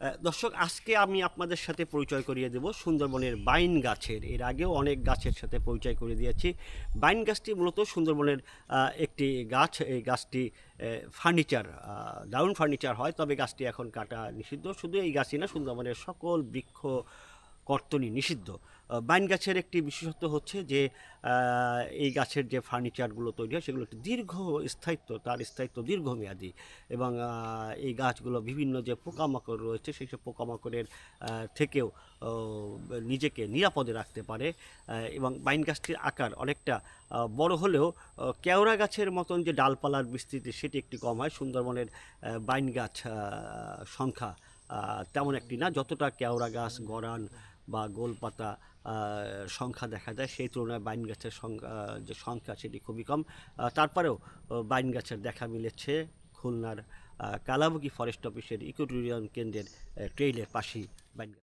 দর্শক, আজকে আমি আপনাদের সাথে পরিচয় করিয়ে দেব সুন্দরবনের বাইন গাছের। এর আগেও অনেক গাছের সাথে পরিচয় করিয়ে দিয়েছি। বাইন গাছটি মূলত সুন্দরবনের একটি গাছ। এই গাছটি ফার্নিচার, দারুণ ফার্নিচার হয়, তবে গাছটি এখন কাটা নিষিদ্ধ। শুধু এই গাছই না, সুন্দরবনের সকল বৃক্ষ কর্তনই নিষিদ্ধ। বাইন গাছের একটি বিশেষত্ব হচ্ছে যে এই গাছের যে ফার্নিচারগুলো তৈরি হয় সেগুলো একটি দীর্ঘ স্থায়িত্ব, তার স্থায়িত্ব দীর্ঘমেয়াদী। এবং এই গাছগুলো বিভিন্ন যে পোকামাকড় রয়েছে সেই সব পোকামাকড়ের থেকেও নিজেকে নিরাপদে রাখতে পারে। এবং বাইন গাছটির আকার অনেকটা বড় হলেও কেওড়া গাছের মতন যে ডালপালার বিস্তৃতি সেটি একটি কম হয়। সুন্দরবনের বাইন গাছ সংখ্যা তেমন একটি না, যতটা কেওড়া গাছ, গরান বা গোলপাতা সংখ্যা দেখা যায়, সেই তুলনায় বাইন গাছের সংখ্যা যে সংখ্যা সেটি খুবই কম। তারপরেও বাইন গাছের দেখা মিলেছে খুলনার কালাবুগি ফরেস্ট অফিসের ইকোট্যুরিয়াম কেন্দ্রের ট্রেইলের পাশেই বাইন গাছ।